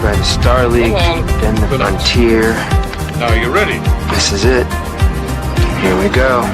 by the Star League, then the Frontier. Now are you ready? This is it. Here we go.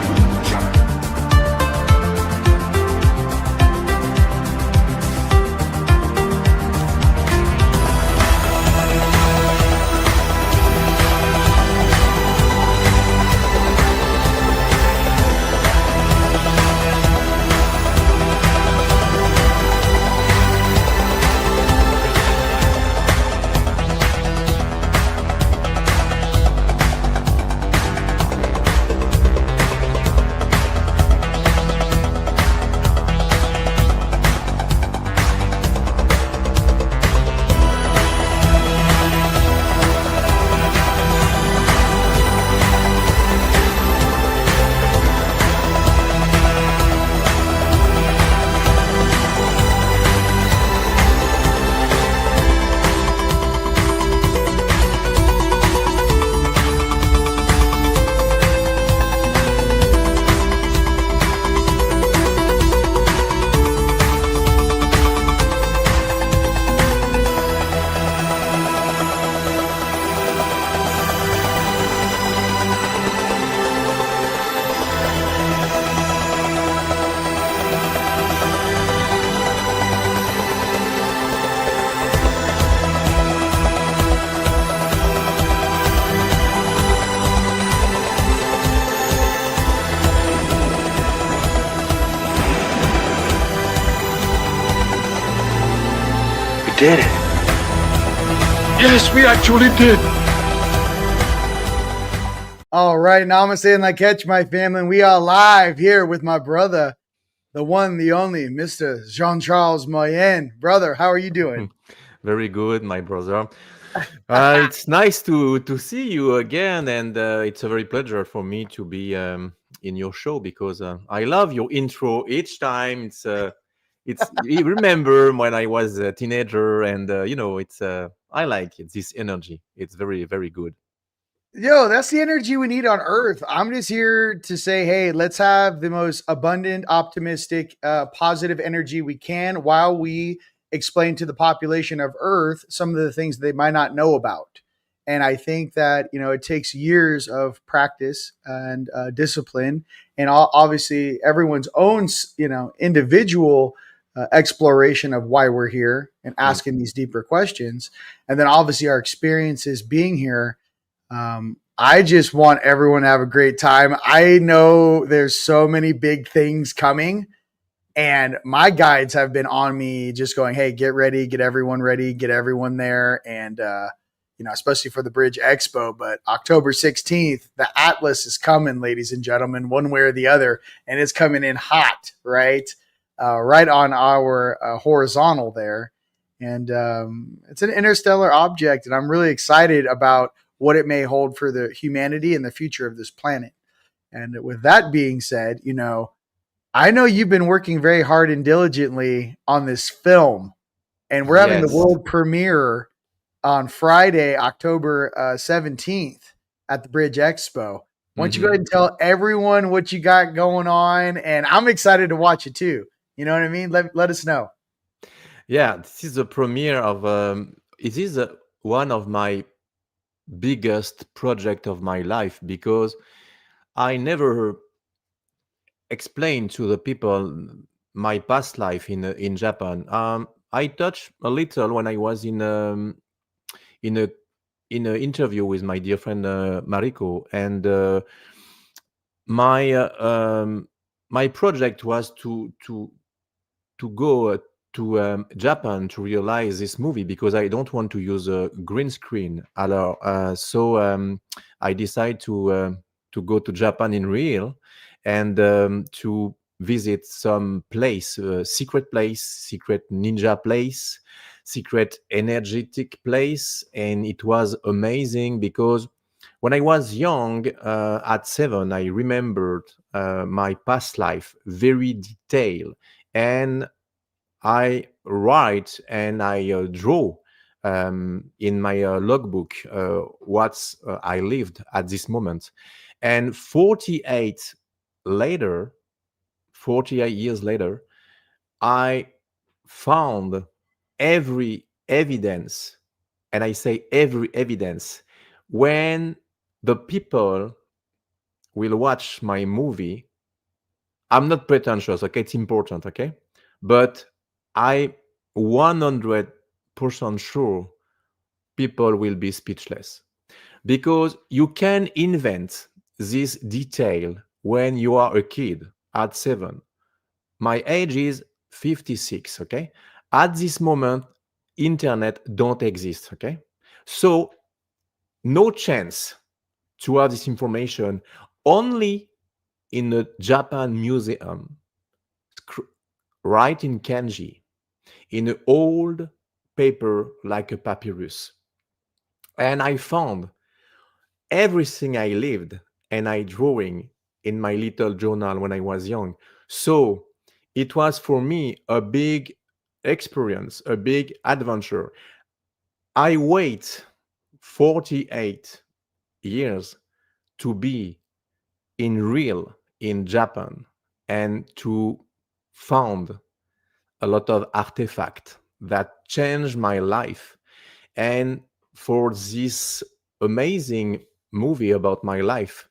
Did it. Yes, we actually did. All right, namaste and like catch my family. And we are live here with my brother, the one, the only, Mr. Jean-Charles Moyen. Brother, how are you doing? Very good, my brother. It's nice to see you again, and it's a very pleasure for me to be in your show because I love your intro each time. It's you remember when I was a teenager, and it's I like it, this energy. It's very, very good. Yo, that's the energy we need on Earth. I'm just here to say, hey, let's have the most abundant, optimistic, positive energy we can while we explain to the population of Earth some of the things they might not know about. And I think that, it takes years of practice and discipline and obviously everyone's own, individual exploration of why we're here and asking these deeper questions. And then obviously our experiences being here. I just want everyone to have a great time. I know there's so many big things coming, and my guides have been on me just going, hey, get ready, get everyone ready, get everyone there. And, especially for the Bridge Expo, but October 16th, the Atlas is coming, ladies and gentlemen, one way or the other. And it's coming in hot, right? Right on our horizontal there. And it's an interstellar object. And I'm really excited about what it may hold for the humanity and the future of this planet. And with that being said, I know you've been working very hard and diligently on this film, and we're having the world premiere on Friday, October 17th at the Bridge Expo. Why don't you go ahead and tell everyone what you got going on? And I'm excited to watch it too. You know what I mean? Let us know. Yeah, this is the premiere of, it is one of my biggest project of my life because I never explained to the people my past life in Japan. I touched a little when I was in an interview with my dear friend Mariko, and my project was to go to Japan to realize this movie because I don't want to use a green screen. So I decided to go to Japan in real and to visit some place, secret ninja place, secret energetic place. And it was amazing because when I was young, at 7, I remembered my past life very detailed. And I write and I draw in my logbook what I lived at this moment. And 48 years later, I found every evidence and I say every evidence, when the people will watch my movie, I'm not pretentious, okay? It's important, okay? But I 100% sure people will be speechless, because you can invent this detail when you are a kid at 7. My age is 56, okay? At this moment, internet don't exist, okay? So no chance to have this information, only in a Japan museum, write in kanji, in an old paper like a papyrus. And I found everything I lived and I drawing in my little journal when I was young. So it was for me a big experience, a big adventure. I wait 48 years to be in real in Japan and to found a lot of artifacts that changed my life. And for this amazing movie about my life,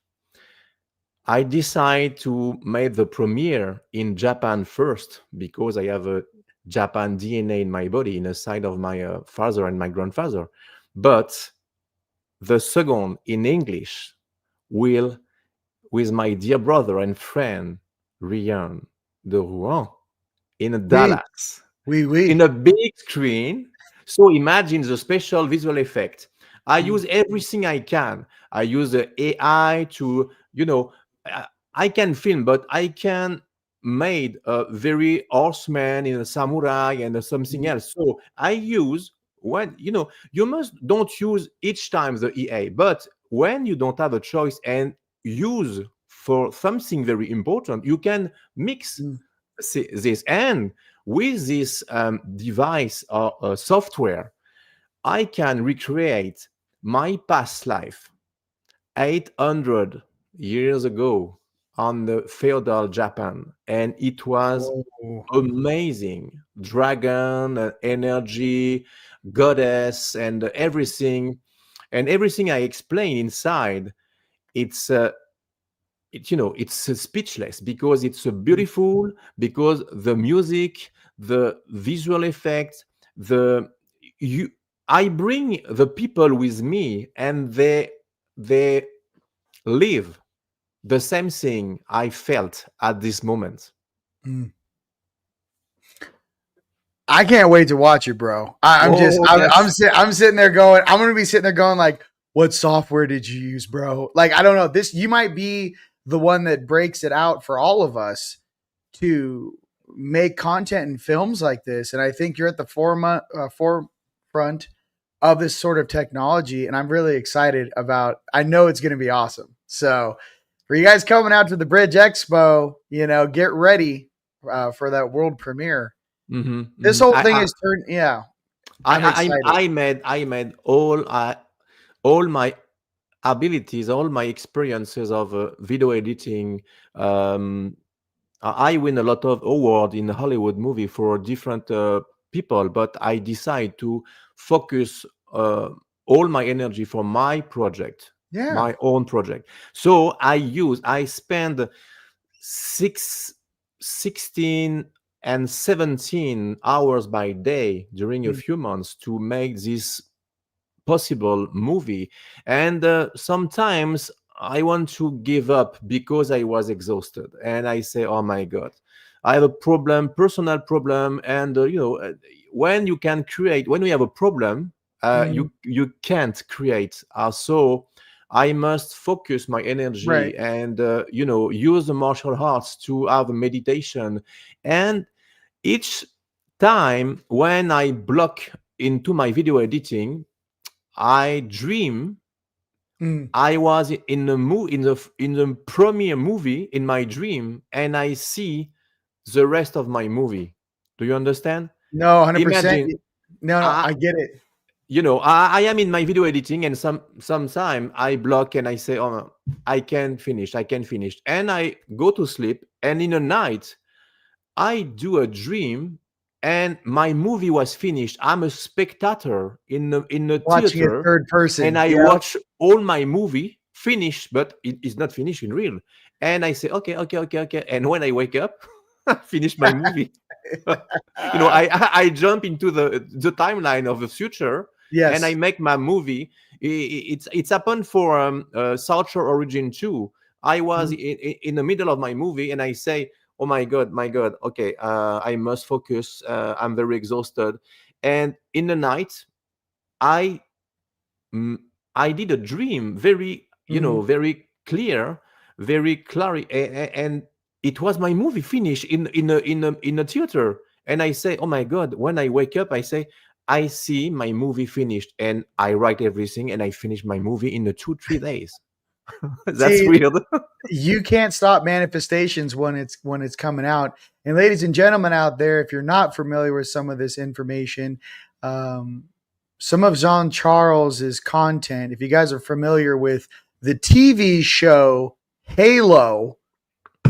I decide to make the premiere in Japan first, because I have a Japan DNA in my body, in the side of my father and my grandfather. But the second in English will, with my dear brother and friend RIon DeRouen, in We, Dallas, in we. a big screen. So imagine the special visual effect. I use everything I can. I use the AI to, I I can film, but I can made a very horseman in a samurai and something else. So I use, when you must don't use each time the EA, but when you don't have a choice and use for something very important, you can mix this. And with this device or software, I can recreate my past life 800 years ago on the feudal Japan. And it was Oh, amazing. Dragon, energy, goddess, and everything. And everything I explain inside, it's it's speechless, because it's beautiful, because the music, the visual effects, the you I bring the people with me, and they live the same thing I felt at this moment. mm. I can't wait to watch it, bro. I'm just, Oh yes. I'm sitting there going, I'm gonna be sitting there going like, what software did you use, bro? Like, I don't know. This, you might be the one that breaks it out for all of us to make content and films like this. And I think you're at the forefront of this sort of technology, and I'm really excited about. I know it's going to be awesome. So, for you guys coming out to the Bridge Expo, get ready for that world premiere. Hmm, This hmm. whole thing is turned. Yeah, I'm excited. I made all my abilities, all my experiences of video editing. Um, I win a lot of award in Hollywood movie for different people, but I decide to focus all my energy for my project, Yeah. my own project. So I spend 16 and 17 hours by day during a Mm. few months to make this possible movie. And sometimes I want to give up because I was exhausted, and I say, oh my god, I have a problem, personal problem. And when we have a problem, Mm. you can't create. So I must focus my Right. energy and use the martial arts to have a meditation. And each time when I block into my video editing, I dream Mm. I was in the in the premiere movie in my dream, and I see the rest of my movie. Do you understand? No, 100%. Imagine, No, no, I I get it. I am in my video editing, and sometime I block and I say, oh no, I can finish, and I go to sleep, and in the night I do a dream and my movie was finished. I'm a spectator in the Watching it theater, third and person. I Yeah. watch all my movie finished, but it is not finished in real. And I say, okay. And when I wake up, I finish my movie. I jump into the timeline of the future, and I Yes. make my movie. It's happened for South Shore Origin 2. I was Mhm. in the middle of my movie, and I say, oh my god, okay, I must focus. I'm very exhausted. And in the night, I mm, I did a dream, very Mhm. very clear, very clear, and it was my movie finished in a theater. And I say, oh my god, when I wake up, I say, I see my movie finished, and I write everything, and I finish my movie in 2-3 days. That's See, weird. you can't stop manifestations when it's coming out. And ladies and gentlemen out there, if you're not familiar with some of this information, um, some of Jean Charles's content, if you guys are familiar with the TV show Halo,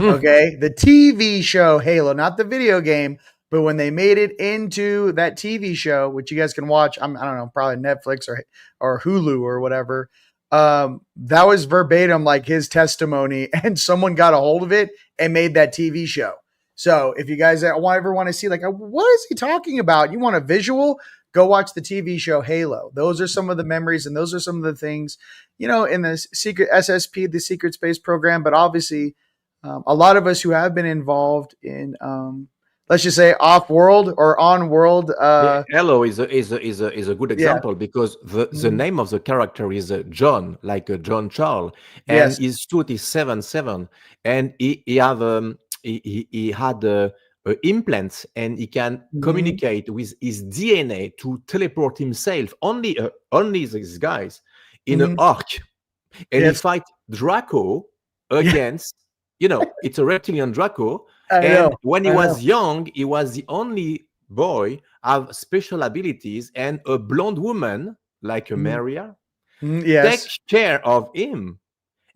okay, the TV show Halo, not the video game, but when they made it into that TV show, which you guys can watch, I don't know, probably Netflix or Hulu or whatever. That was verbatim like his testimony, and someone got a hold of it and made that TV show. So if you guys ever want to see like what is he talking about, you want a visual, go watch the TV show Halo. Those are some of the memories, and those are some of the things, in the secret SSP, the secret space program. But obviously, a lot of us who have been involved in, let's just say, off-world or on-world. Yeah, Hello is a good Yeah. example, because the Mhm. name of the character is John, like John Charles, and Yes. his suit is 7-7, and he had implants, and he can Mhm. communicate with his DNA to teleport himself. Only these guys in an Mhm. arc, and he Yes. fight Draco Yeah. against, it's a reptilian Draco. I And know. when he I know. was young, he was the only boy have special abilities, and a blonde woman like a Mhm. Maria Mhm. take Yes. care of him.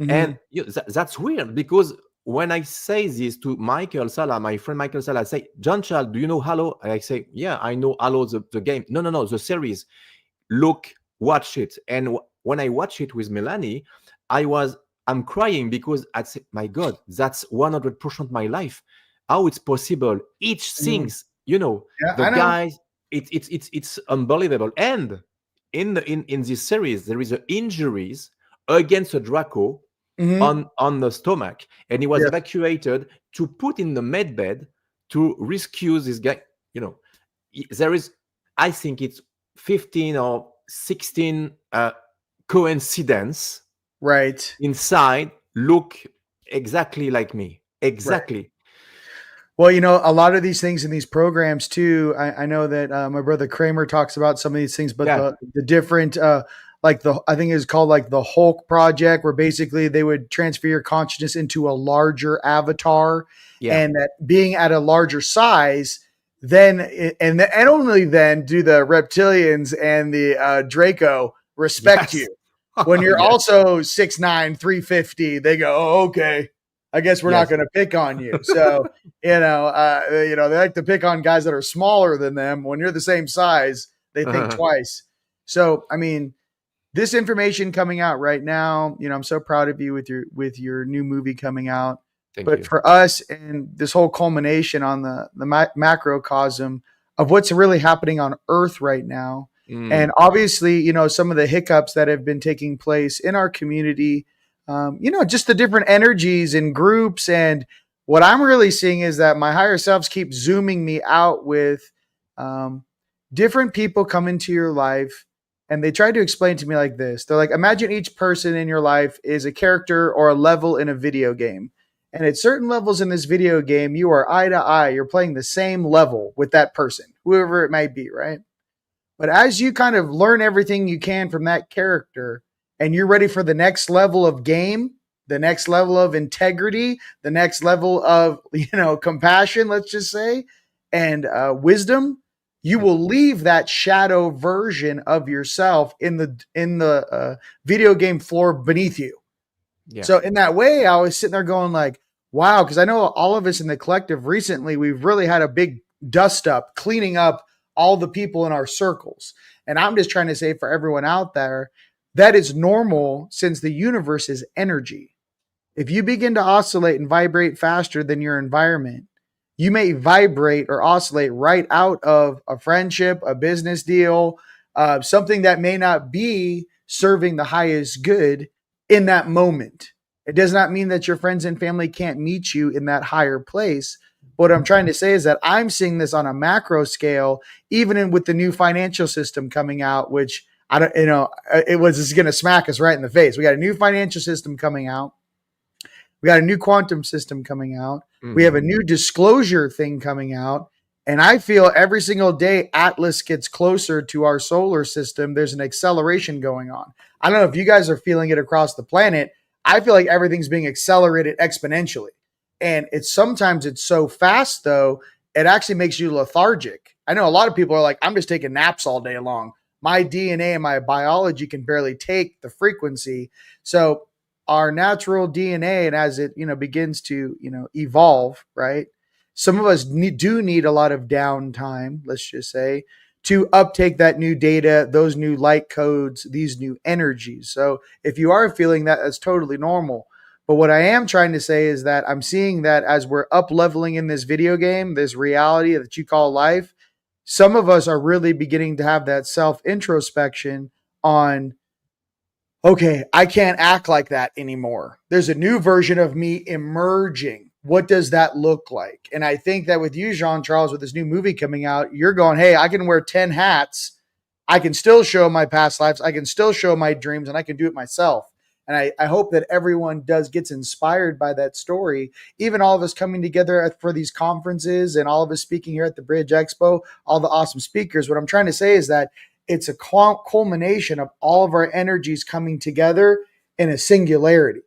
And Mhm. that's weird, because when I say this to Michael Sala, my friend Michael Sala, I say, John Child, do you know Halo? And I say, yeah, I know Halo, the game. No, the series. Look, watch it. And when I watch it with Melanie, I'm crying, because I say, my God, that's 100% my life. How it's possible? Each Mhm. things, Yeah, the I know. guys, it's unbelievable. And in this series, there is a injuries against a Draco Mhm. on the stomach, and he was Yes. evacuated to put in the med bed to rescue this guy. You know, there is, I think it's 15 or 16 coincidence Right. inside look exactly like me. Right. Exactly. Well, a lot of these things in these programs too. I know that my brother Kramer talks about some of these things, but Yeah. the different, like I think it's called like the Hulk project, where basically they would transfer your consciousness into a larger avatar, Yeah. and that being at a larger size, then and only then do the reptilians and the Draco respect Yes. you. When you're Yes. also 6'9", 350, they go, oh, okay, I guess we're not Yes. going to pick on you. So they like to pick on guys that are smaller than them. When you're the same size, they think twice. So, I mean, this information coming out right now, I'm so proud of you with your new movie coming out. Thank But you. for us, and this whole culmination on the macrocosm of what's really happening on Earth right now, and Mm. obviously, some of the hiccups that have been taking place in our community, just the different energies and groups. And what I'm really seeing is that my higher selves keep zooming me out with um, different people come into your life, and they tried to explain to me like this. They're like, imagine each person in your life is a character or a level in a video game. And at certain levels in this video game, you are eye to eye. You're playing the same level with that person, whoever it might be, right? But as you kind of learn everything you can from that character, and you're ready for the next level of game, the next level of integrity, the next level of compassion, let's just say, and wisdom, you Yeah. will leave that shadow version of yourself in the video game floor beneath you. Yeah. So in that way, I was sitting there going like, wow, because I know all of us in the collective recently, we've really had a big dust up, cleaning up all the people in our circles. And I'm just trying to say for everyone out there, that is normal since the universe is energy. If you begin to oscillate and vibrate faster than your environment, you may vibrate or oscillate right out of a friendship, a business deal, something that may not be serving the highest good in that moment. It does not mean that your friends and family can't meet you in that higher place. What I'm trying to say is that I'm seeing this on a macro scale, even with the new financial system coming out, which I don't, it was just going to smack us right in the face. We got a new financial system coming out. We got a new quantum system coming out. Mm-hmm. We have a new disclosure thing coming out. And I feel every single day Atlas gets closer to our solar system, there's an acceleration going on. I don't know if you guys are feeling it across the planet. I feel like everything's being accelerated exponentially. And sometimes it's so fast, though, it actually makes you lethargic. I know a lot of people are like, I'm just taking naps all day long. My DNA and my biology can barely take the frequency. So our natural DNA, and as it begins to evolve, right? Some of us do need a lot of downtime, let's just say, to uptake that new data, those new light codes, these new energies. So if you are feeling that, that's totally normal. But what I am trying to say is that I'm seeing that as we're up leveling in this video game, this reality that you call life, some of us are really beginning to have that self introspection on, okay, I can't act like that anymore. There's a new version of me emerging. What does that look like? And I think that with you, Jean-Charles, with this new movie coming out, you're going, hey, I can wear 10 hats. I can still show my past lives. I can still show my dreams, and I can do it myself. And I hope that everyone gets inspired by that story. Even all of us coming together for these conferences and all of us speaking here at the Bridge Expo, all the awesome speakers. What I'm trying to say is that it's a culmination of all of our energies coming together in a singularity.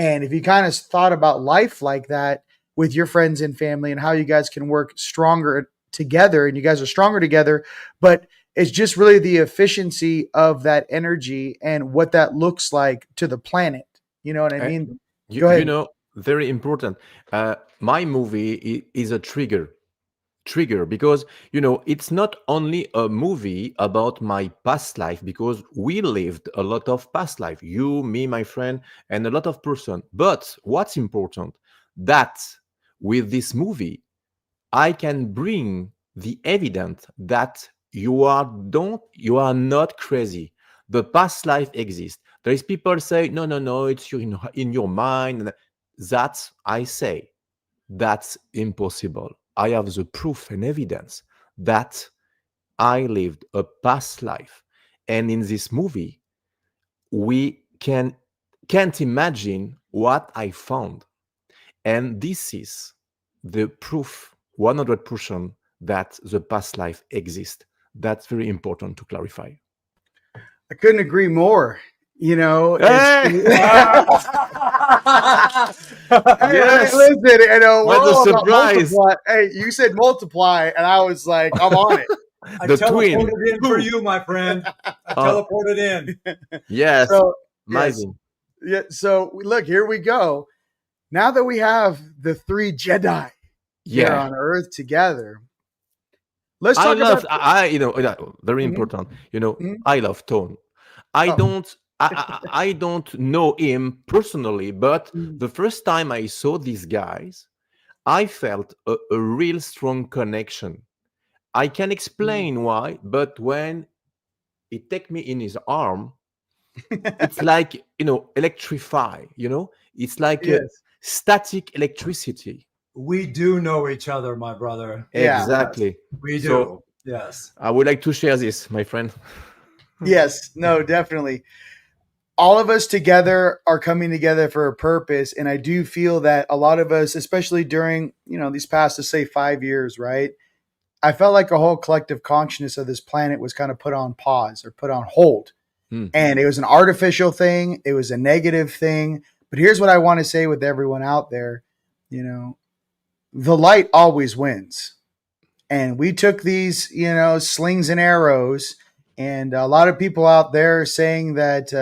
And if you kind of thought about life like that with your friends and family and how you guys can work stronger together, and you guys are stronger together, but it's just really the efficiency of that energy and what that looks like to the planet. You know what I mean? Go ahead. Very important. My movie is a trigger because it's not only a movie about my past life, because we lived a lot of past life, you, me, my friend, and a lot of person. But what's important, that with this movie I can bring the evidence that you are not crazy. The past life exists. There is people say no, it's in your mind. That's, I say, that's impossible. I have the proof and evidence that I lived a past life. And in this movie, we can't imagine what I found. And this is the proof 100% that the past life exists. That's very important to clarify. I couldn't agree more. Hey! Yes. Listen, what a surprise! Hey, you said multiply, and I was like, I'm on it. I teleported in for you, my friend. I teleported in. Yes. So, amazing. Yes. Yeah. So look, here we go. Now that we have the 3 Jedi here on Earth together, let's talk about. Very important. I love Tone. I don't know him personally, but the first time I saw these guys, I felt a real strong connection. I can explain why, but when he take me in his arm, it's like, electrify, it's like static electricity. We do know each other, my brother. Exactly. Yes, we do. So, yes. I would like to share this, my friend. Yes, no, definitely. All of us together are coming together for a purpose. And I do feel that a lot of us, especially during, these past, to say 5 years, right? I felt like a whole collective consciousness of this planet was kind of put on pause or put on hold. And it was an artificial thing. It was a negative thing. But here's what I want to say with everyone out there. The light always wins. And we took these, slings and arrows. And a lot of people out there saying that,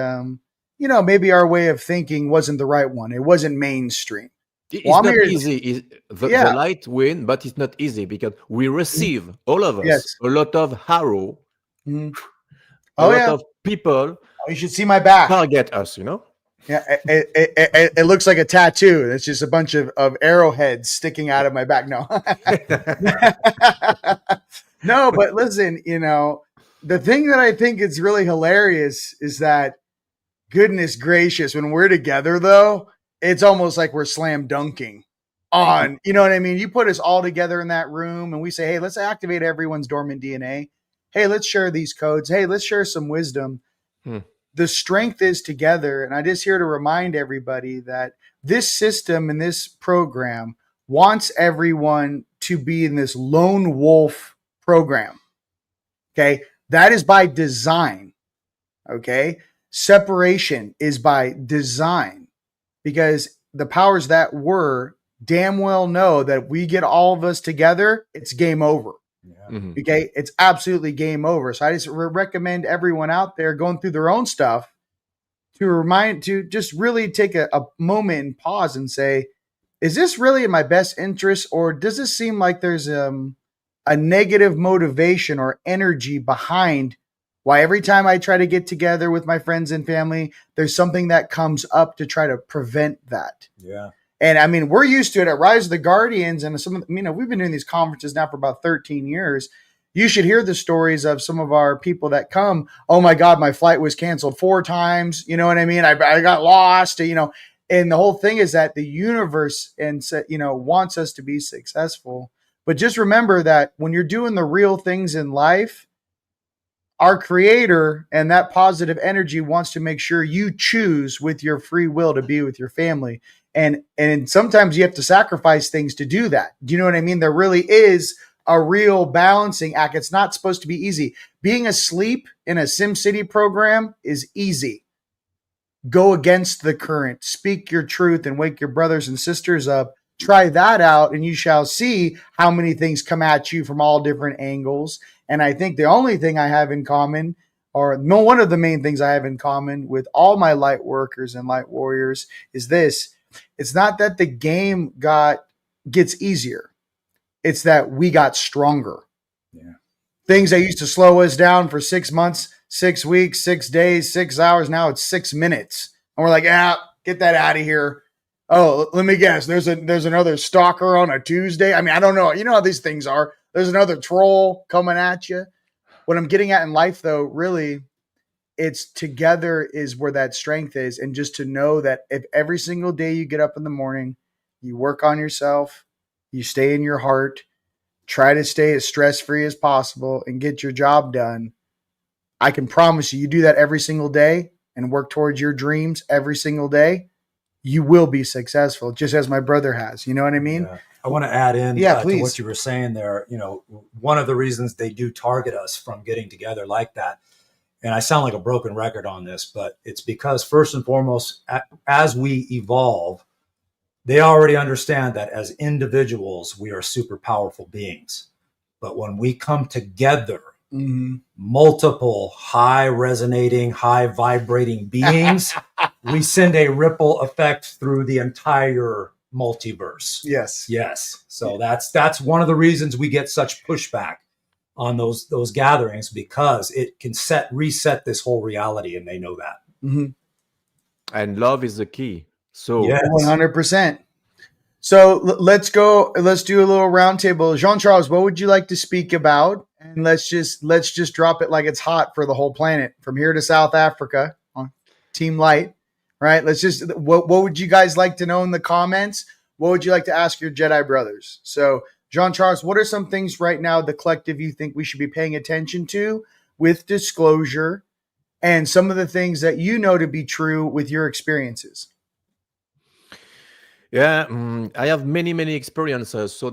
maybe our way of thinking wasn't the right one. It wasn't mainstream. It's Well, I'm not here. easy. The Yeah. light win, but it's not easy because we receive, all of us, Yes. a lot of arrow, Mhm. a Oh lot yeah. of people Oh, you should see my back. target us, you know? Yeah, it looks like a tattoo. It's just a bunch of arrowheads sticking out of my back. No, no, but listen, the thing that I think is really hilarious is that, goodness gracious, when we're together, though, it's almost like we're slam dunking on, you know what I mean? You put us all together in that room and we say, hey, let's activate everyone's dormant DNA. Hey, let's share these codes. Hey, let's share some wisdom. Hmm. The strength is together. And I just here to remind everybody that this system and this program wants everyone to be in this lone wolf program. Okay. That is by design. Okay. Separation is by design because the powers that were damn well know that if we get all of us together, it's game over. Yeah. Okay. It's absolutely game over. So I just recommend everyone out there going through their own stuff to just really take a moment and pause and say, is this really in my best interest, or does it seem like there's a negative motivation or energy behind why every time I try to get together with my friends and family, there's something that comes up to try to prevent that. Yeah. And I mean, we're used to it at Rise of the Guardians, and we've been doing these conferences now for about 13 years. You should hear the stories of some of our people that come. Oh my God, my flight was canceled 4 times. You know what I mean? I got lost. And the whole thing is that the universe wants us to be successful. But just remember that when you're doing the real things in life, our creator and that positive energy wants to make sure you choose with your free will to be with your family. And sometimes you have to sacrifice things to do that. Do you know what I mean? There really is a real balancing act. It's not supposed to be easy. Being asleep in a SimCity program is easy. Go against the current, speak your truth, and wake your brothers and sisters up. Try that out, and you shall see how many things come at you from all different angles. And I think the only thing I have in common, or no, one of the main things I have in common with all my light workers and light warriors is this. It's not that the game gets easier. It's that we got stronger. Yeah. Things that used to slow us down for 6 months, 6 weeks, 6 days, 6 hours. Now it's 6 minutes. And we're like, get that out of here. Oh, let me guess. There's another stalker on a Tuesday. I mean, I don't know. You know how these things are. There's another troll coming at you. What I'm getting at in life, though, really, it's together is where that strength is. And just to know that if every single day you get up in the morning, you work on yourself, you stay in your heart, try to stay as stress-free as possible and get your job done. I can promise you do that every single day and work towards your dreams every single day. You will be successful, just as my brother has. You know what I mean? Yeah. I want to add in Yeah, to please. what you were saying there. One of the reasons they do target us from getting together like that, and I sound like a broken record on this, but it's because first and foremost, as we evolve, they already understand that as individuals, we are super powerful beings. But when we come together, multiple high resonating, high vibrating beings, we send a ripple effect through the entire multiverse. Yes. So that's one of the reasons we get such pushback on those gatherings, because it can reset this whole reality, and they know that. Mm-hmm. And love is the key. So Yes. 100%. So let's go. Let's do a little roundtable. Jean-Charles, what would you like to speak about? And let's just drop it like it's hot for the whole planet, from here to South Africa on TeamLight. Right? What would you guys like to know in the comments? What would you like to ask your Jedi brothers? So, Jean-Charles, what are some things right now, the collective, you think we should be paying attention to with disclosure, and some of the things that you know to be true with your experiences? yeah, I have many experiences. So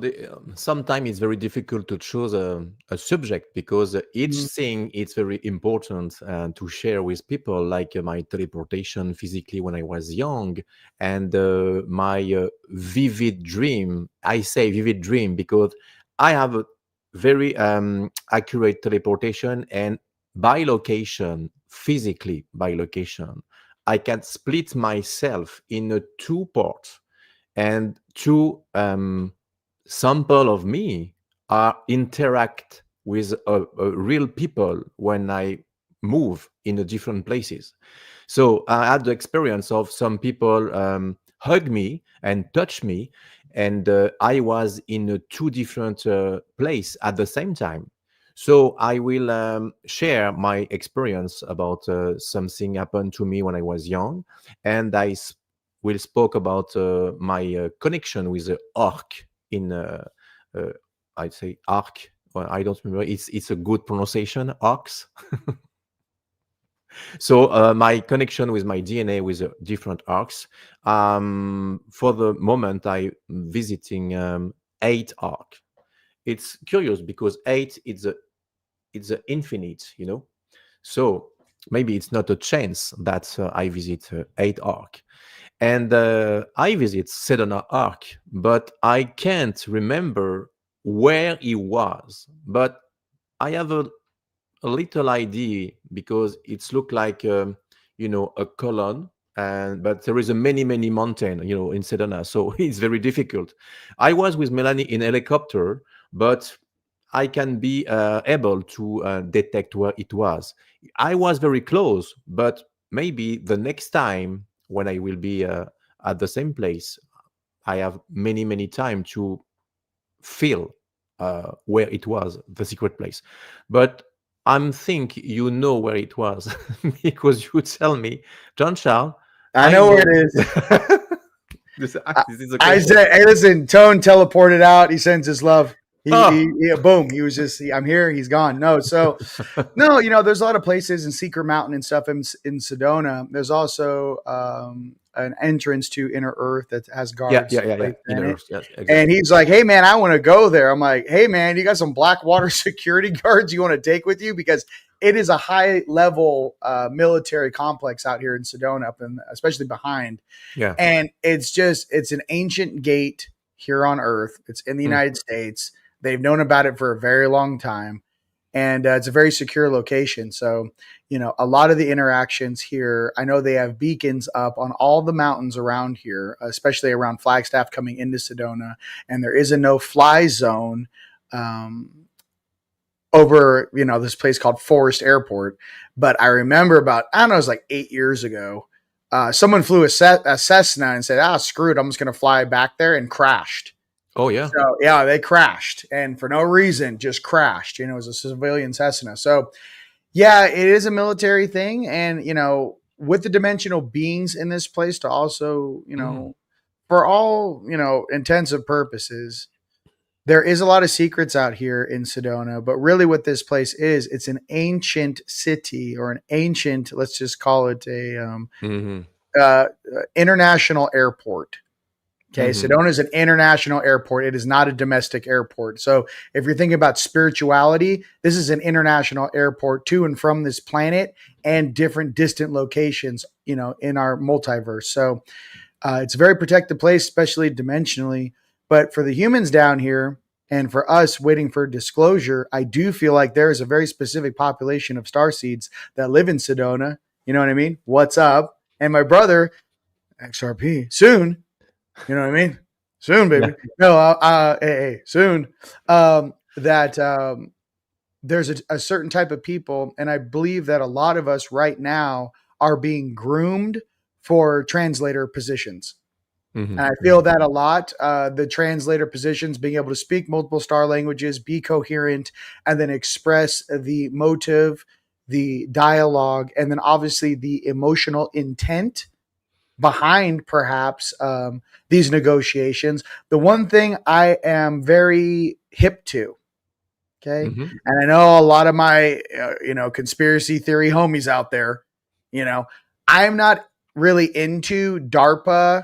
sometimes it's very difficult to choose a subject, because each thing is very important to share with people, like my teleportation physically when I was young, and my vivid dream. I say vivid dream because I have a very accurate teleportation, and by location, physically by location, I can split myself in 2 parts. and to sample of me interact with real people when I move in the different places. So I had the experience of some people hug me and touch me, and I was in two different place at the same time. So I will share my experience about something happened to me when I was young, and will spoke about my connection with the orc in uh, I'd say arc. Well, I don't remember. It's a good pronunciation, orcs. So my connection with my DNA with different arcs. For the moment, I visiting 8 arc. It's curious because 8 it's a infinite, you know. So maybe it's not a chance that I visit 8 arc, and I visit Sedona arc, but I can't remember where he was. But I have a little idea because it's look like a column, and but there is a many mountain in Sedona, so it's very difficult. I was with Melanie in helicopter, but I can be able to detect where it was. I was very close, but maybe the next time when I will be at the same place, I have many time to feel where it was, the secret place. But I'm think you know where it was because you tell me, John Charles, I I know where know. it is. this, this is a I question. said, "Hey, listen, Tone teleported out. He sends his love. Oh, Boom. He was just, I'm here. He's gone. No, so no, there's a lot of places in Secret Mountain and stuff in Sedona. There's also an entrance to Inner Earth that has guards yeah. placed in Inner, it. yes, And exactly. he's like, "Hey, man, I want to go there." I'm like, "Hey, man, you got some Blackwater security guards you want to take with you?" Because it is a high level military complex out here in Sedona, up in, especially behind. Yeah. And it's an ancient gate here on Earth. It's in the Mm, United States. They've known about it for a very long time, and it's a very secure location. So, a lot of the interactions here, I know they have beacons up on all the mountains around here, especially around Flagstaff coming into Sedona, and there is a no-fly zone over, this place called Forest Airport. But I remember about, I don't know, it was like 8 years ago. Someone flew a Cessna and said, screw it, I'm just going to fly back there, and crashed. oh yeah. So yeah, they crashed, and for no reason, just crashed. It was a civilian Cessna. So yeah, it is a military thing, and with the dimensional beings in this place to also, Mm, for all intensive purposes, there is a lot of secrets out here in Sedona. But really, what this place is, it's an ancient city, or an ancient, let's just call it a mhm, uh, international airport. Okay, mhm, Sedona is an international airport. It is not a domestic airport. So if you're thinking about spirituality, this is an international airport to and from this planet and different distant locations, in our multiverse. So it's a very protected place, especially dimensionally. But for the humans down here and for us waiting for disclosure, I do feel like there is a very specific population of starseeds that live in Sedona. You know what I mean? What's up? And my brother, XRP, soon, you know what I mean? Soon, yeah. baby. No, hey, soon. That there's a certain type of people, and I believe that a lot of us right now are being groomed for translator positions. And Mhm, I feel mhm, that a lot. The translator positions, being able to speak multiple star languages, be coherent, and then express the motive, the dialogue, and then obviously the emotional intent behind perhaps these negotiations. The one thing I am very hip to, okay, mhm, and I know a lot of my conspiracy theory homies out there, you know, I'm not really into DARPA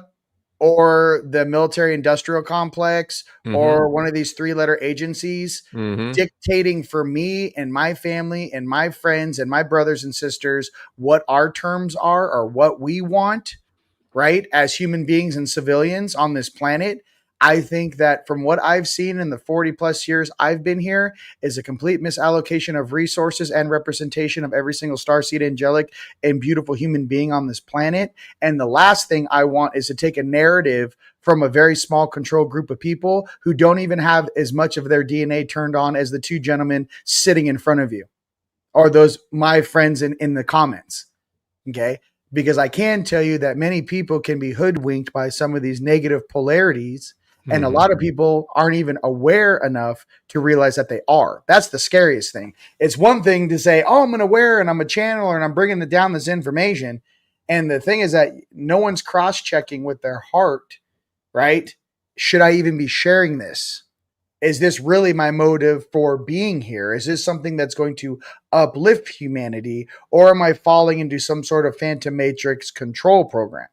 or the military industrial complex mhm, or one of these three-letter agencies mhm, dictating for me and my family and my friends and my brothers and sisters what our terms are or what we want, right? As human beings and civilians on this planet. I think that from what I've seen in the 40 plus years I've been here is a complete misallocation of resources and representation of every single starseed, angelic, and beautiful human being on this planet. And the last thing I want is to take a narrative from a very small control group of people who don't even have as much of their DNA turned on as the two gentlemen sitting in front of you or those my friends in the comments. Okay. Because I can tell you that many people can be hoodwinked by some of these negative polarities. And a lot of people aren't even aware enough to realize that they are. That's the scariest thing. It's one thing to say, oh, I'm an aware and I'm a channeler and I'm bringing down this information. And the thing is that no one's cross-checking with their heart, right? Should I even be sharing this? Is this really my motive for being here? Is this something that's going to uplift humanity? Or am I falling into some sort of Phantom Matrix control program?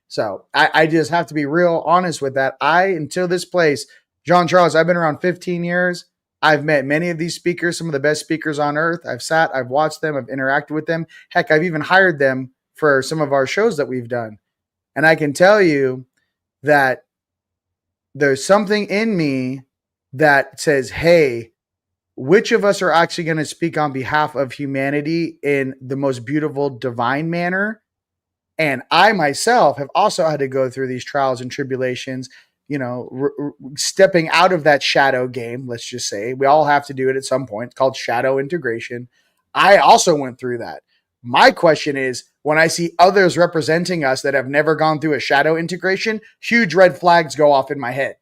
So I just have to be real honest with that. Until this place, Jean Charles, I've been around 15 years. I've met many of these speakers, some of the best speakers on earth. I've watched them, I've interacted with them. Heck, I've even hired them for some of our shows that we've done. And I can tell you that there's something in me that says, hey, which of us are actually going to speak on behalf of humanity in the most beautiful, divine manner? And I myself have also had to go through these trials and tribulations, stepping out of that shadow game. Let's just say we all have to do it at some point. It's called shadow integration. I also went through that. My question is, when I see others representing us that have never gone through a shadow integration, huge red flags go off in my head.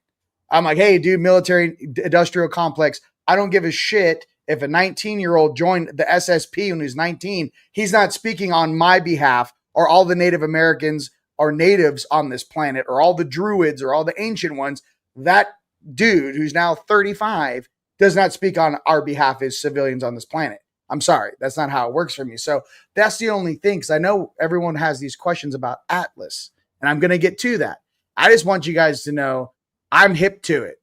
I'm like, hey, dude, military industrial complex. I don't give a shit if a 19-year-old joined the SSP when he was 19. He's not speaking on my behalf, or all the Native Americans or natives on this planet, or all the druids or all the ancient ones. That dude who's now 35 does not speak on our behalf as civilians on this planet. I'm sorry. That's not how it works for me. So that's the only thing, because I know everyone has these questions about Atlas, and I'm going to get to that. I just want you guys to know I'm hip to it.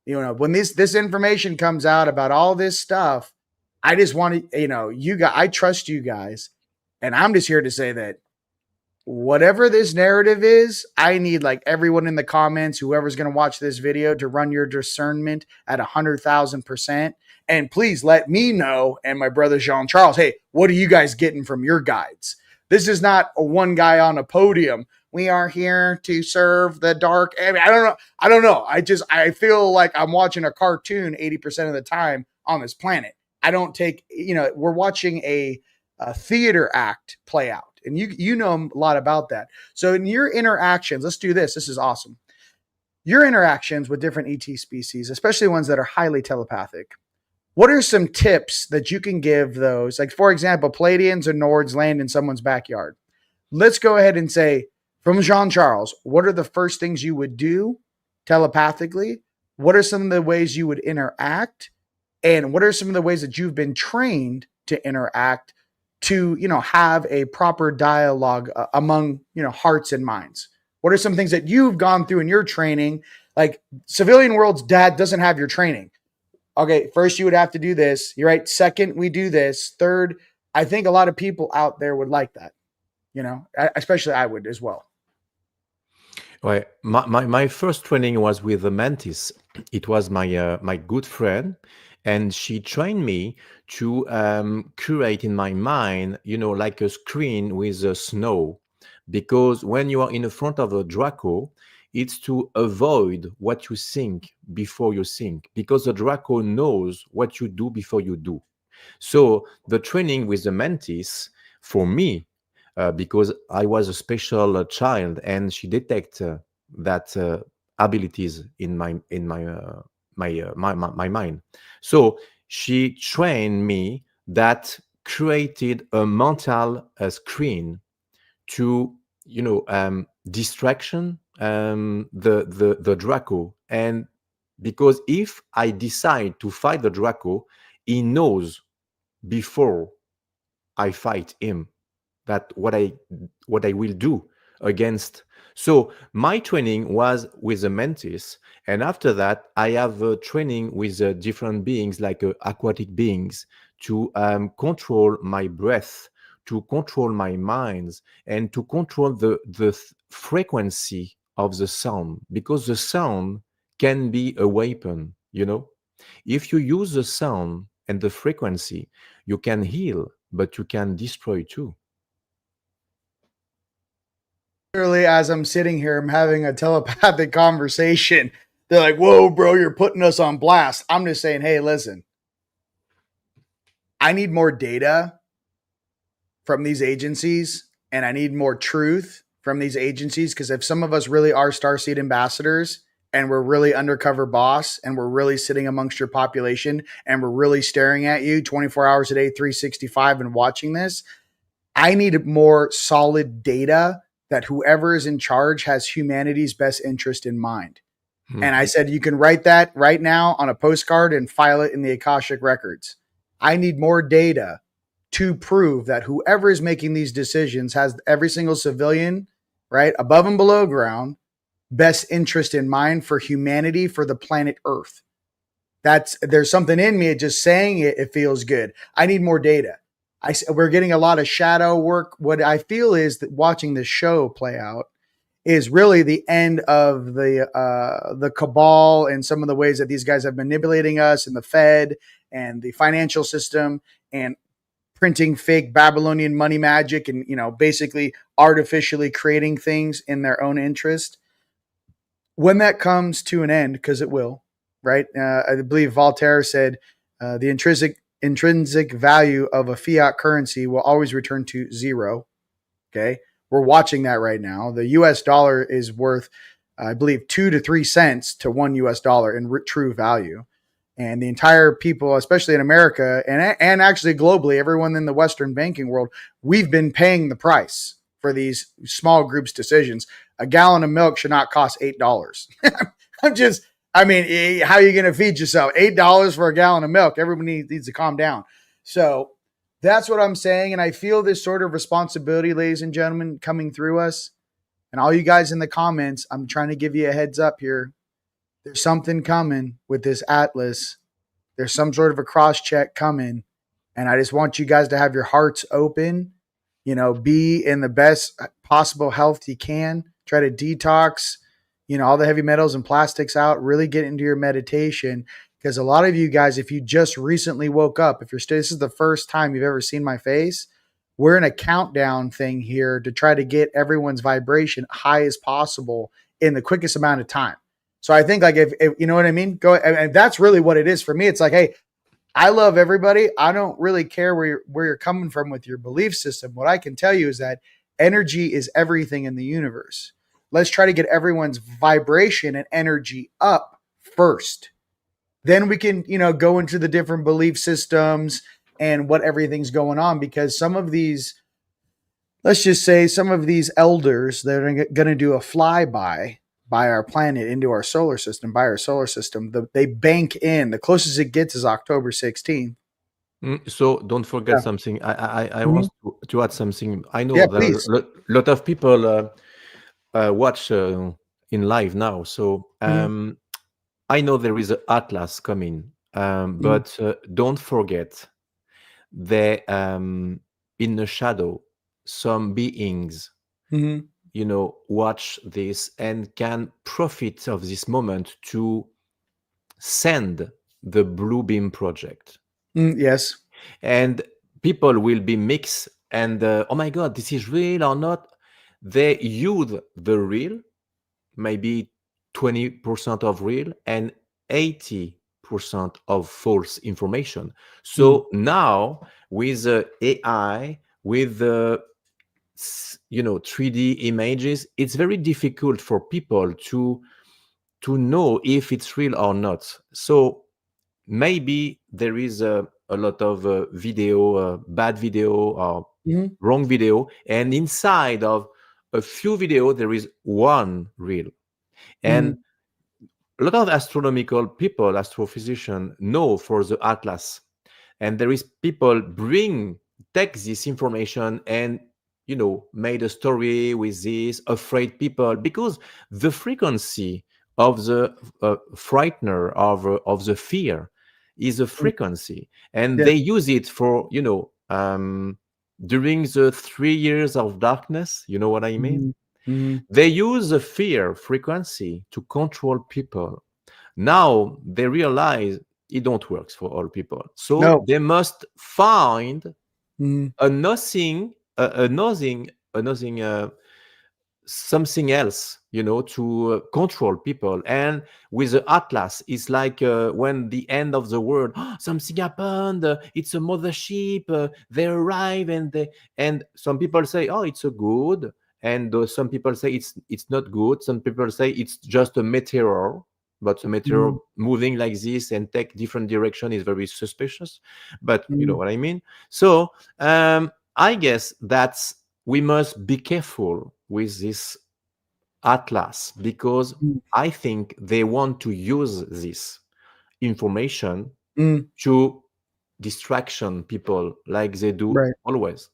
When this information comes out about all this stuff, I just want to, you guys, I trust you guys. And I'm just here to say that whatever this narrative is, I need like everyone in the comments, whoever's going to watch this video, to run your discernment at 100,000%. And please let me know and my brother Jean Charles, hey, what are you guys getting from your guides? This is not a one guy on a podium. We are here to serve the dark. I mean, I don't know. I feel like I'm watching a cartoon 80% of the time on this planet. I don't take, we're watching a theater act play out. And you know a lot about that. So in your interactions, let's do this. This is awesome. Your interactions with different ET species, especially ones that are highly telepathic, what are some tips that you can give those? Like, for example, Palladians or Nords land in someone's backyard. Let's go ahead and say, from Jean Charles, what are the first things you would do telepathically? What are some of the ways you would interact? And what are some of the ways that you've been trained to interact to, have a proper dialogue among, hearts and minds? What are some things that you've gone through in your training? Like, civilian world's dad doesn't have your training. Okay, first you would have to do this. You're right. Second, we do this. Third, I think a lot of people out there would like that. Especially I would as well. Right. My first training was with the Mantis. It was my good friend, and she trained me to create in my mind, like a screen with snow, because when you are in the front of a Draco, it's to avoid what you think before you think, because the Draco knows what you do before you do. So the training with the Mantis for me, because I was a special child, and she detect that abilities in my mind. So she trained me that created a mental screen to distraction the Draco. And because if I decide to fight the Draco, he knows before I fight him that what I will do against. So my training was with the Mantis, and after that I have a training with different beings, like aquatic beings, to control my breath, to control my minds, and to control the frequency of the sound, because the sound can be a weapon, you know. If you use the sound and the frequency, you can heal, but you can destroy too. Literally, as I'm sitting here, I'm having a telepathic conversation. They're like, whoa, bro, you're putting us on blast. I'm just saying, hey, listen, I need more data from these agencies, and I need more truth from these agencies, because if some of us really are Starseed ambassadors and we're really undercover boss and we're really sitting amongst your population and we're really staring at you 24 hours a day, 365 and watching this, I need more solid data that whoever is in charge has humanity's best interest in mind. And I said, you can write that right now on a postcard and file it in the Akashic records. I need more data to prove that whoever is making these decisions has every single civilian, right, above and below ground, best interest in mind for humanity, for the planet Earth. There's something in me, just saying it, it feels good. I need more data. We're getting a lot of shadow work. What I feel is that watching this show play out is really the end of the cabal and some of the ways that these guys have manipulating us and the Fed and the financial system and printing fake Babylonian money magic and, you know, basically artificially creating things in their own interest. When that comes to an end, because it will, right? I believe Voltaire said the intrinsic value of a fiat currency will always return to zero. Okay. We're watching that right now. The US dollar is worth, I believe, 2 to 3 cents to $1 US in true value. And the entire people, especially in America and actually globally, everyone in the Western banking world, we've been paying the price for these small groups' decisions. A gallon of milk should not cost $8. How are you going to feed yourself? $8 for a gallon of milk. Everybody needs to calm down. So that's what I'm saying. And I feel this sort of responsibility, ladies and gentlemen, coming through us. And all you guys in the comments, I'm trying to give you a heads up here. There's something coming with this Atlas. There's some sort of a cross check coming. And I just want you guys to have your hearts open, you know, be in the best possible health you can. Try to detox, you know, all the heavy metals and plastics out, really get into your meditation. Because a lot of you guys, if you just recently woke up, if you're still, this is the first time you've ever seen my face, we're in a countdown thing here to try to get everyone's vibration high as possible in the quickest amount of time. So I think, like, if you know what I mean, and that's really what it is for me. It's like, hey, I love everybody. I don't really care where you're coming from with your belief system. What I can tell you is that energy is everything in the universe. Let's try to get everyone's vibration and energy up first. Then we can, you know, go into the different belief systems and what everything's going on, because some of these, let's just say some of these elders that are going to do a flyby by our planet into our solar system, they bank in. The closest it gets is October 16th. So don't forget something. I want to add something. I know please. a lot of people watch in live now. So I know there is an Atlas coming, but don't forget that in the shadow, some beings, you know, watch this and can profit of this moment to send the Blue Beam project. Yes. And people will be mixed and, oh my God, this is real or not? They use the real, maybe 20% of real and 80% of false information. So now with AI, with the 3D images, it's very difficult for people to know if it's real or not. So maybe there is a lot of video, bad video or wrong video, and inside of a few video there is one real. And a lot of astronomical people, astrophysicians, know for the Atlas, and there is people take this information and made a story with this, afraid people, because the frequency of the frightener of the fear is a frequency, and they use it for during the 3 years of darkness. You know what I mean? They use the fear frequency to control people. Now they realize it don't work for all people. So No. they must find Mm, a nothing, a nothing, something else, to control people. And with the atlas, it's like when the end of the world, something happened, it's a mothership, they arrive, and some people say, oh, it's a good, and some people say it's not good. Some people say it's just a meteor, but a meteor mm, moving like this and take different direction is very suspicious. But you know mm, what I mean. So I guess that's we must be careful with this atlas, because mm, I think they want to use this information mm. to distraction people like they do Right. always.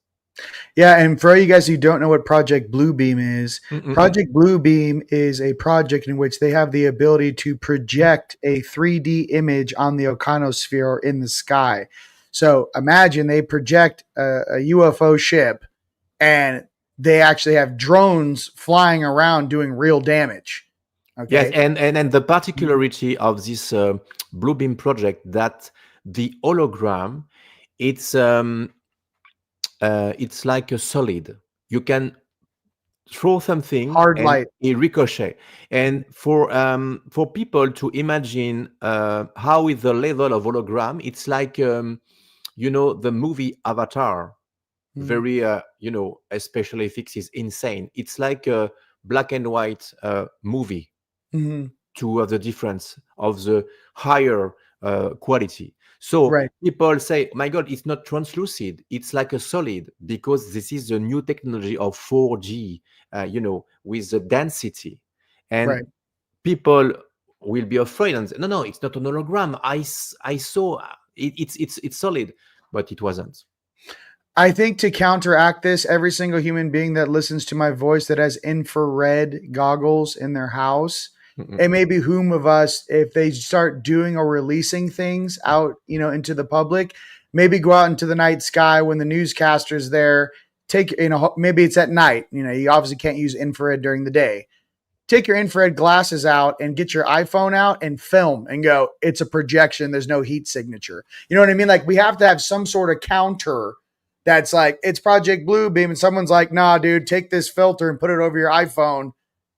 Yeah, and for all you guys who don't know what Project Bluebeam is, Mm-mm-mm. Project Bluebeam is a project in which they have the ability to project a 3D image on the ionosphere or in the sky. So imagine they project a UFO ship and they actually have drones flying around doing real damage. Yes, Okay. and the particularity of this Bluebeam project, that the hologram, it's it's like a solid. You can throw something Hard and light. it ricochet. And for people to imagine how is the level of hologram, it's like the movie Avatar. Mm, Very special effects is insane. It's like a black and white movie, mhm. to the difference of the higher quality. So Right. people say, my God, it's not translucid. It's like a solid, because this is the new technology of 4G, with the density. And Right. people will be afraid and say, no, no, it's not an hologram. I saw it's solid, but it wasn't. I think to counteract this, every single human being that listens to my voice that has infrared goggles in their house, it Mm-mm. may behoove of us, if they start doing or releasing things out, into the public, maybe go out into the night sky when the newscaster's there. Take, maybe it's at night. You obviously can't use infrared during the day. Take your infrared glasses out and get your iPhone out and film and go, it's a projection. There's no heat signature. You know what I mean? Like, we have to have some sort of counter that's like, it's Project Bluebeam. And someone's like, nah, dude, take this filter and put it over your iPhone.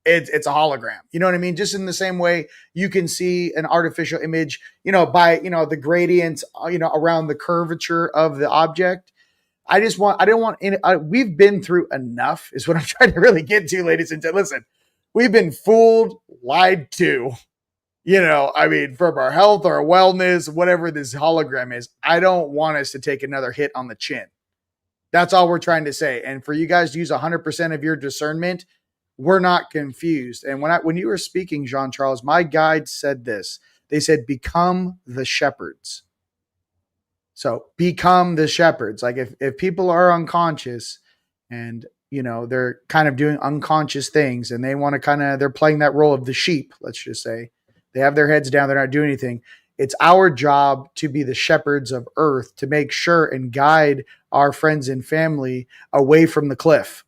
It's a hologram. You know what I mean? Just in the same way you can see an artificial image, by, the gradients, around the curvature of the object. I don't want any, we've been through enough, is what I'm trying to really get to, ladies and gentlemen. Listen, we've been fooled, lied to, I mean, from our health, our wellness, whatever this hologram is. I don't want us to take another hit on the chin. That's all we're trying to say. And for you guys to use 100% of your discernment, we're not confused. And when you were speaking, Jean Charles, my guide said this. They said, become the shepherds. So become the shepherds. Like, if people are unconscious and they're kind of doing unconscious things and they want to they're playing that role of the sheep, let's just say. They have their heads down, they're not doing anything. It's our job to be the shepherds of earth, to make sure and guide our friends and family away from the cliff,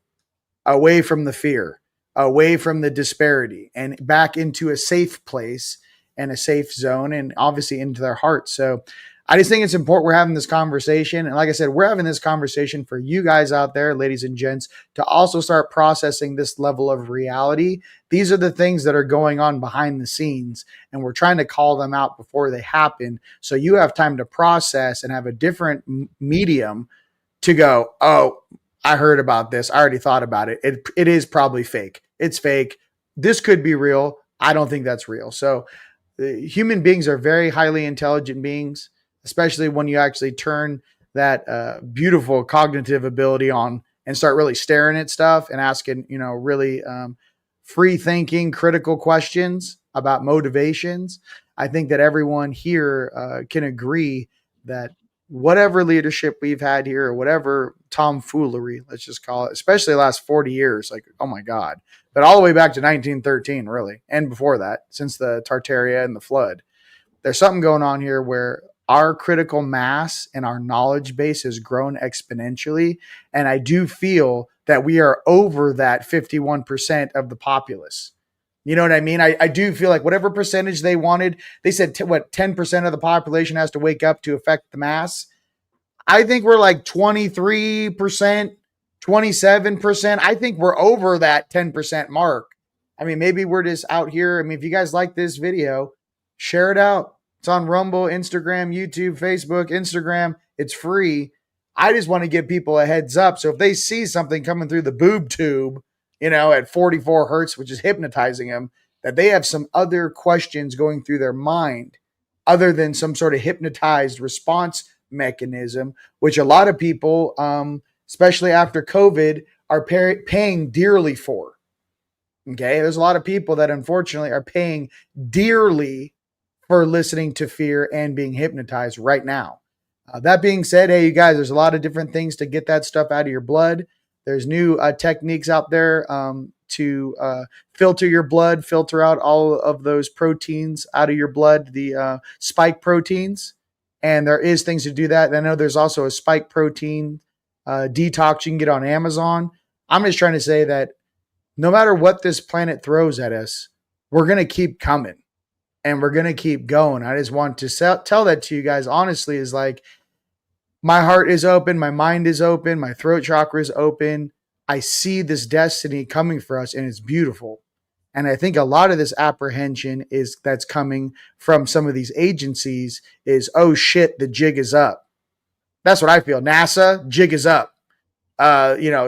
away from the fear, away from the disparity, and back into a safe place and a safe zone, and obviously into their hearts. So I just think it's important we're having this conversation. And like I said, we're having this conversation for you guys out there, ladies and gents, to also start processing this level of reality. These are the things that are going on behind the scenes, and we're trying to call them out before they happen. So you have time to process and have a different medium to go, oh, I heard about this. I already thought about it. It is probably fake. It's fake. This could be real. I don't think that's real. So human beings are very highly intelligent beings, especially when you actually turn that beautiful cognitive ability on and start really staring at stuff and asking, really free thinking, critical questions about motivations. I think that everyone here can agree that whatever leadership we've had here, or whatever tomfoolery, let's just call it, especially the last 40 years, like, oh my God, but all the way back to 1913, really, and before that, since the Tartaria and the flood, there's something going on here where our critical mass and our knowledge base has grown exponentially. And I do feel that we are over that 51% of the populace. You know what I mean? I do feel like whatever percentage they wanted, they said, 10% of the population has to wake up to affect the mass. I think we're like 23%, 27%. I think we're over that 10% mark. I mean, maybe we're just out here. I mean, if you guys like this video, share it out. It's on Rumble, Instagram, YouTube, Facebook, Instagram. It's free. I just want to give people a heads up. So if they see something coming through the boob tube, at 44 hertz, which is hypnotizing them, that they have some other questions going through their mind other than some sort of hypnotized response mechanism, which a lot of people, especially after COVID, are paying dearly for. Okay. There's a lot of people that unfortunately are paying dearly for listening to fear and being hypnotized right now. That being said, hey, you guys, there's a lot of different things to get that stuff out of your blood. There's new techniques out there to filter your blood, filter out all of those proteins out of your blood, the spike proteins. And there is things to do that. I know there's also a spike protein detox you can get on Amazon. I'm just trying to say that no matter what this planet throws at us, we're going to keep coming and we're going to keep going. I just want to tell that to you guys honestly, is like, my heart is open, my mind is open, my throat chakra is open. I see this destiny coming for us and it's beautiful. And I think a lot of this apprehension that's coming from some of these agencies is, oh shit, the jig is up. That's what I feel. NASA, jig is up.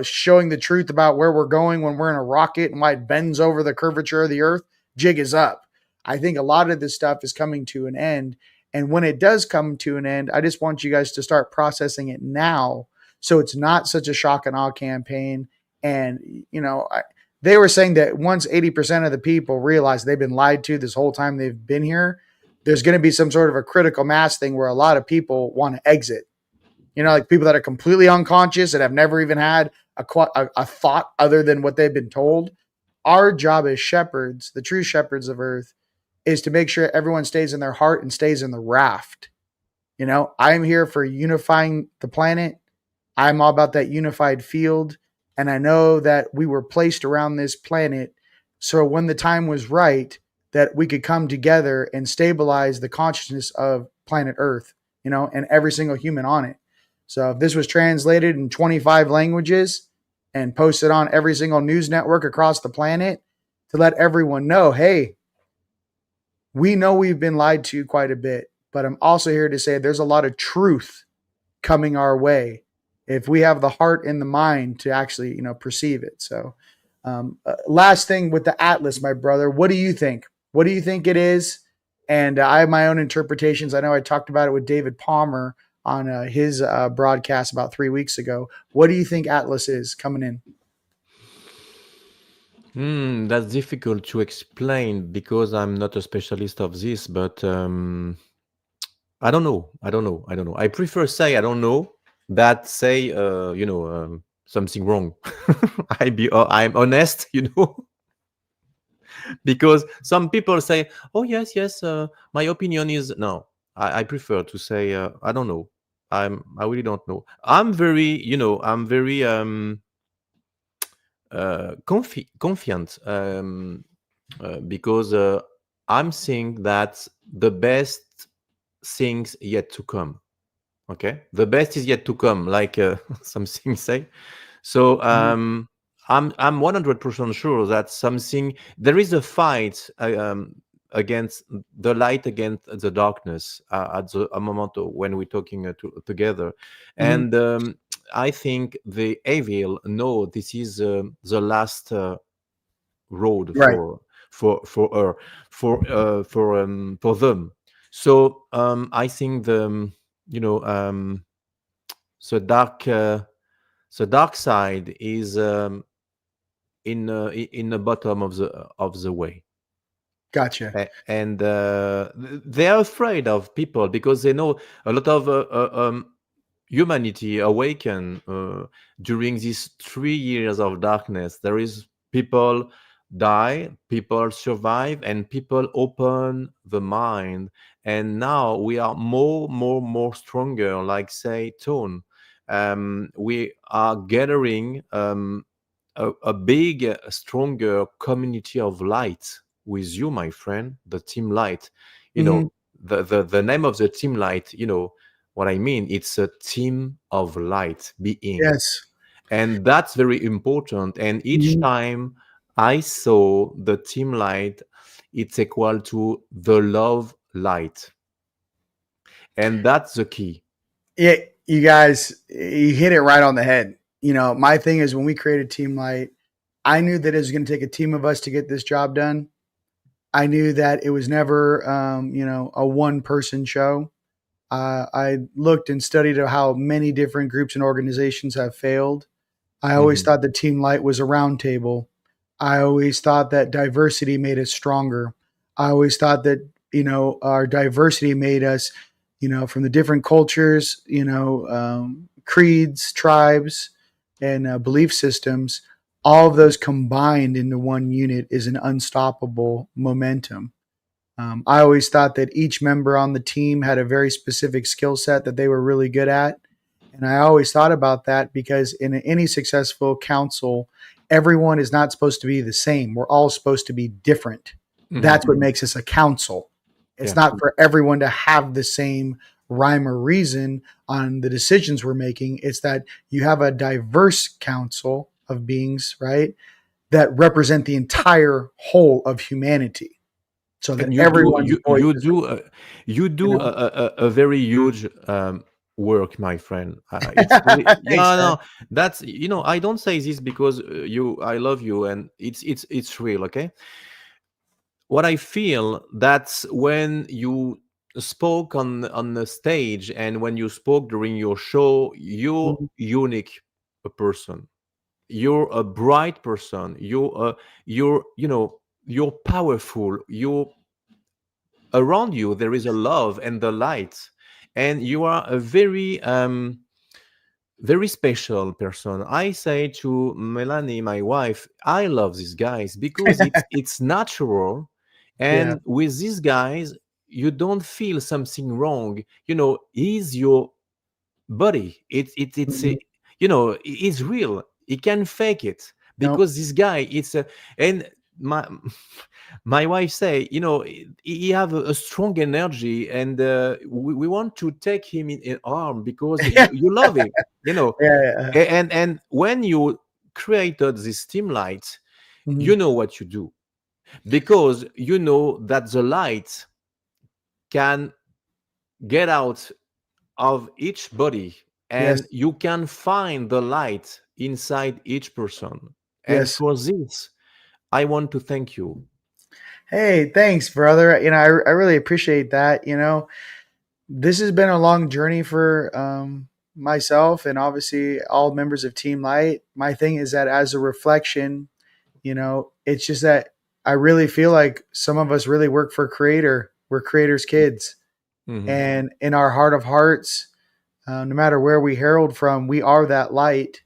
Showing the truth about where we're going when we're in a rocket and why it bends over the curvature of the earth, jig is up. I think a lot of this stuff is coming to an end. And when it does come to an end, I just want you guys to start processing it now, so it's not such a shock and awe campaign. And, they were saying that once 80% of the people realize they've been lied to this whole time they've been here, there's going to be some sort of a critical mass thing where a lot of people want to exit. Like people that are completely unconscious and have never even had a thought other than what they've been told. Our job as shepherds, the true shepherds of earth, is to make sure everyone stays in their heart and stays in the raft. I'm here for unifying the planet. I'm all about that unified field. And I know that we were placed around this planet so when the time was right, that we could come together and stabilize the consciousness of planet Earth, and every single human on it. So if this was translated in 25 languages and posted on every single news network across the planet to let everyone know, hey, we know we've been lied to quite a bit, but I'm also here to say there's a lot of truth coming our way if we have the heart and the mind to actually, perceive it. So last thing with the Atlas, my brother, what do you think? What do you think it is? And I have my own interpretations. I know I talked about it with David Palmer on his broadcast about 3 weeks ago. What do you think Atlas is coming in? That's difficult to explain because I'm not a specialist of this, but I don't know. I prefer say I don't know that say something wrong. I'm honest, because some people say, oh yes, my opinion is no. I prefer to say I don't know. I really don't know. I'm very confident because I'm seeing that the best things yet to come. Okay, the best is yet to come, like something say. So I'm 100% sure that there is a fight against the light, against the darkness at a moment when we're talking together, and I think the evil know this is the last road Right. for them. So I think the dark side is in the bottom of the way. Gotcha. And they are afraid of people because they know a lot of humanity awaken during these 3 years of darkness. There is people die, people survive, and people open the mind. And now we are more stronger, like say Tone. We are gathering a big, stronger community of light with you, my friend, the TeamLight. You Mhm. know, the name of the TeamLight, you know what I mean? It's a team of light being. Yes. And that's very important. And each Mhm. time I saw the TeamLight, it's equal to the love light. And that's the key. Yeah, you guys, you hit it right on the head. My thing is when we created Team Light, I knew that it was going to take a team of us to get this job done. I knew that it was never, a one person show. I looked and studied how many different groups and organizations have failed. I always Mhm. thought that Team Light was a round table. I always thought that diversity made us stronger. I always thought that, our diversity made us, from the different cultures, creeds, tribes, and belief systems, all of those combined into one unit is an unstoppable momentum. I always thought that each member on the team had a very specific skill set that they were really good at. And I always thought about that because in any successful council, everyone is not supposed to be the same. We're all supposed to be different. Mhm. That's what makes us a council. It's Yeah. not for everyone to have the same rhyme or reason on the decisions we're making. It's that you have a diverse council of beings, right, that represent the entire whole of humanity so that And everyone's voice is, you you do know, a very huge work, my friend. It's really, thanks, no, man. no. That's, I don't say this because I love you, and it's real. Okay, what I feel, that's when you spoke on the stage, and when you spoke during your show, you're Mhm. unique, a person. You're a bright person. You're powerful. You're around you. There is a love and the light, and you are a very special person. I say to Melanie, my wife, I love these guys because it's natural, Yeah. and with these guys, you don't feel something wrong. He's your buddy. Mhm. It's real. He can fake it Nope. because this guy, it's a and my my wife say, he have a strong energy, and we want to take him in arm because Yeah. you love him. you know Yeah. Yeah. and when you created this team light, you Mhm. know what you do, because you know that the light can get out of each body, Yes. and you can find the light inside each person. And Yes. for this, I want to thank you. Hey, thanks, brother. I really appreciate that. This has been a long journey for myself and obviously all members of Team Light. My thing is that as a reflection, it's just that I really feel like some of us really work for Creator. We're Creator's kids. Mhm. And in our heart of hearts, no matter where we herald from, we are that light.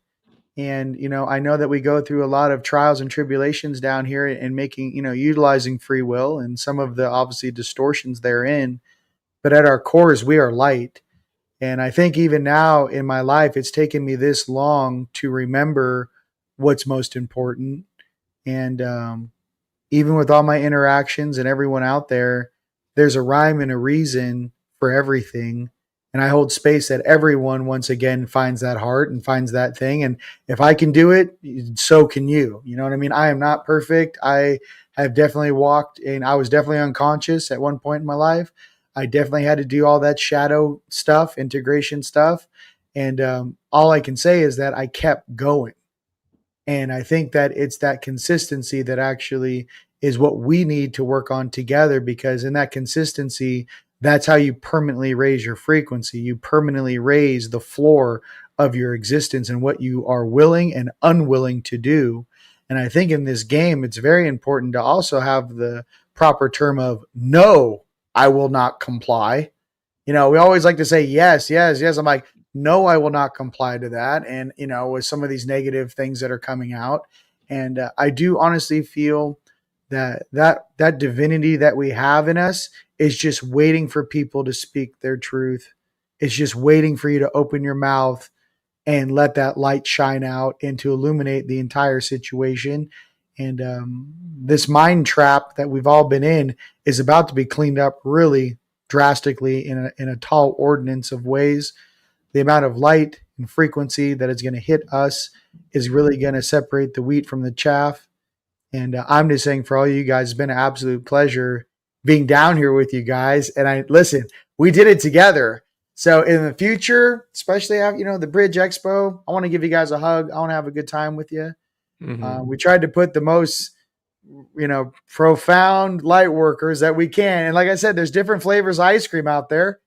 And, I know that we go through a lot of trials and tribulations down here and making, utilizing free will and some of the obviously distortions therein. But at our cores, we are light. And I think even now in my life, it's taken me this long to remember what's most important. And even with all my interactions and everyone out there, there's a rhyme and a reason for everything. And I hold space that everyone, once again, finds that heart and finds that thing. And if I can do it, so can you. You know what I mean? I am not perfect. I have definitely walked and I was definitely unconscious at one point in my life. I definitely had to do all that shadow stuff, integration stuff. And all I can say is that I kept going. And I think that it's that consistency that actually is what we need to work on together because in that consistency, that's how you permanently raise your frequency. You permanently raise the floor of your existence and what you are willing and unwilling to do. And I think in this game, it's very important to also have the proper term of no, I will not comply. We always like to say yes, yes, yes. I'm like, no, I will not comply to that. And, with some of these negative things that are coming out. And I do honestly feel that divinity that we have in us is just waiting for people to speak their truth. It's just waiting for you to open your mouth and let that light shine out and to illuminate the entire situation. And this mind trap that we've all been in is about to be cleaned up really drastically in a tall ordinance of ways. The amount of light and frequency that is going to hit us is really going to separate the wheat from the chaff. And I'm just saying, for all you guys, it's been an absolute pleasure being down here with you guys. And I listen, we did it together. So in the future, especially after, the Bridge Expo, I want to give you guys a hug. I want to have a good time with you. We tried to put the most, profound light workers that we can. And like I said, there's different flavors of ice cream out there,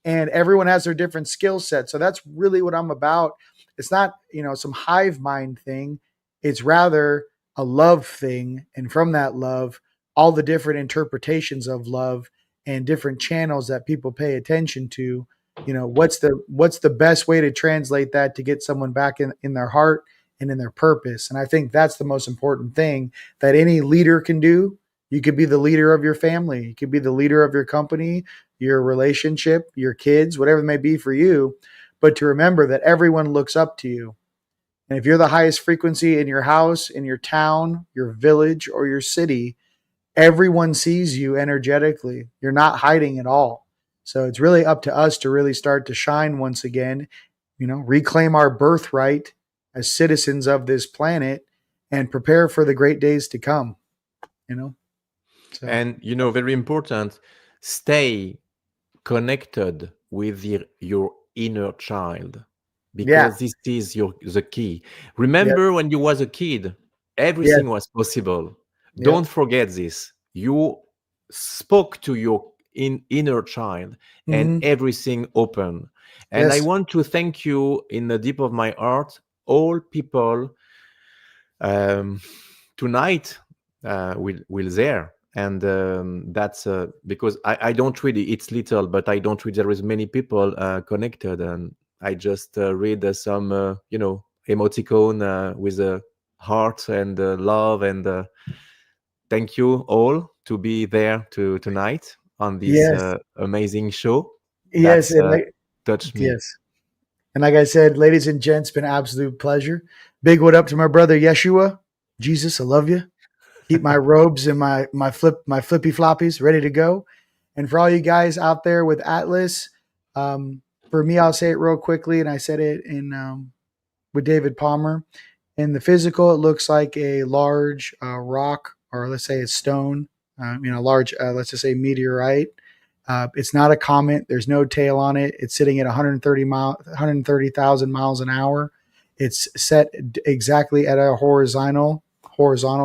and everyone has their different skill set. So that's really what I'm about. It's not, some hive mind thing. It's rather a love thing. And from that love, all the different interpretations of love and different channels that people pay attention to, what's the best way to translate that to get someone back in their heart and in their purpose. And I think that's the most important thing that any leader can do. You could be the leader of your family. You could be the leader of your company, your relationship, your kids, whatever it may be for you. But to remember that everyone looks up to you. And if you're the highest frequency in your house, in your town, your village, or your city, everyone sees you energetically. You're not hiding at all. So it's really up to us to really start to shine once again, reclaim our birthright as citizens of this planet and prepare for the great days to come, So. And, very important, stay connected with your inner child, because this is the key. Remember when you was a kid, everything was possible. Don't forget this. You spoke to your inner child and everything opened. And I want to thank you in the deep of my heart, all people tonight will there. And that's because I don't read it's little, but I don't read there is many people connected, and I just read some emoticon with a heart and love, and thank you all to be there tonight on this amazing show. Yes, touched me. Yes. And like I said, ladies and gents, been an absolute pleasure. Big what up to my brother Yeshua. Jesus, I love you. Keep my robes and my flippy floppies ready to go. And for all you guys out there with Atlas, for me, I'll say it real quickly, and I said it in with David Palmer. In the physical, it looks like a large rock, or let's say a stone, large, let's just say meteorite. It's not a comet. There's no tail on it. It's sitting at 130,000 miles an hour. It's set exactly at a horizontal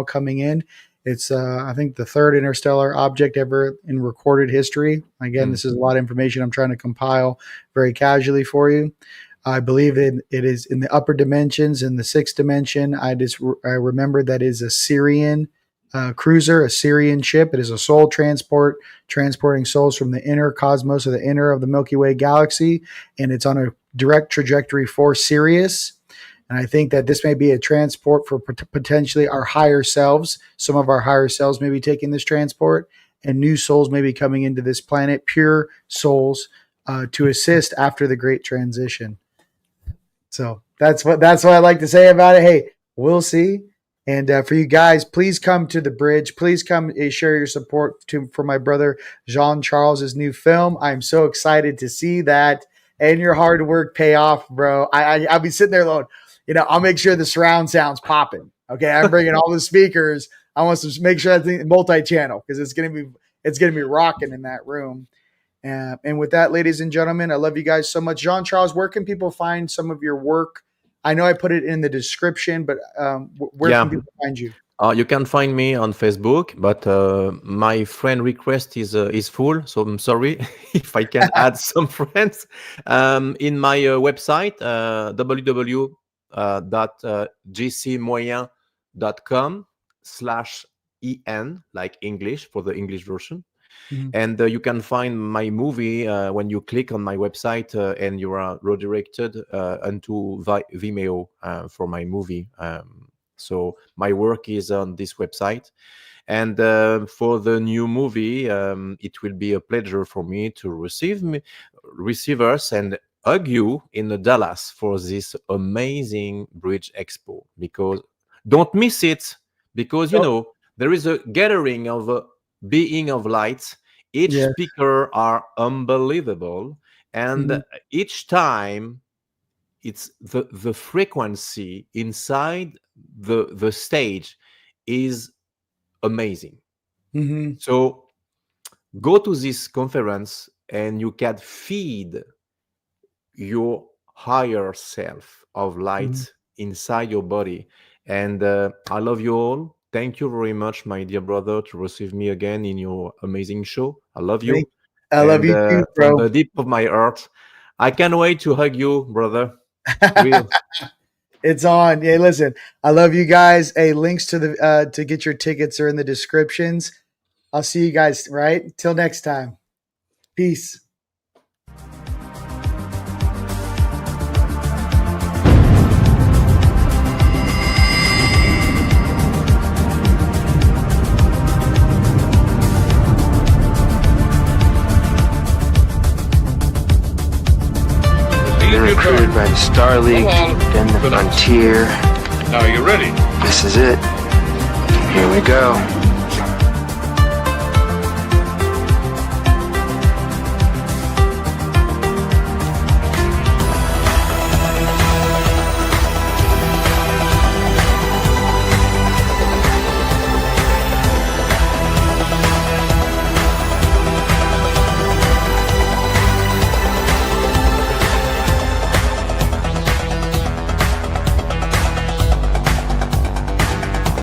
coming in. It's, I think, the third interstellar object ever in recorded history. Again, this is a lot of information I'm trying to compile very casually for you. I believe it is in the upper dimensions, in the sixth dimension. I remember that is a Syrian cruiser, a Syrian ship. It is a soul transporting souls from the inner cosmos, or the inner of the Milky Way galaxy, and it's on a direct trajectory for Sirius. And I think that this may be a transport for potentially our higher selves. Some of our higher selves may be taking this transport, and new souls may be coming into this planet, pure souls, to assist after the great transition. So that's what I like to say about it. Hey, we'll see. And for you guys, please come to the Bridge. Please come share your support for my brother Jean Charles's new film. I'm so excited to see that and your hard work pay off, bro. I'll be sitting there alone. I'll make sure the surround sound's popping. Okay, I'm bringing all the speakers. I want to make sure that's multi-channel, because it's gonna be rocking in that room. And with that, ladies and gentlemen, I love you guys so much. Jean Charles, where can people find some of your work? I know I put it in the description, but where can people find you? You can find me on Facebook, but my friend request is full, so I'm sorry if I can add some friends. In my website, www.gcmoyen.com/en, like English for the English version. And you can find my movie when you click on my website, and you are redirected into Vimeo for my movie. So my work is on this website. And for the new movie, it will be a pleasure for me to receive us and hug you in Dallas for this amazing Bridge Expo, because don't miss it, because you know there is a gathering of being of light. Each Yeah. speaker are unbelievable, and Mhm. each time it's the frequency inside the stage is amazing. Hmm. So go to this conference and you can feed your higher self of light Mhm. inside your body. And I love you all. Thank you very much, my dear brother, to receive me again in your amazing show. I love you. Thank. I love And you too, from bro. the deep of my heart, I can't wait to hug you, brother. Real. It's on. Yeah, listen, I love you guys. Hey, links to the to get your tickets are in the descriptions. I'll see you guys, right? Till next time. Peace. Been recruited by the Star League, then the Frontier. Now, are you ready? This is it. Here we go.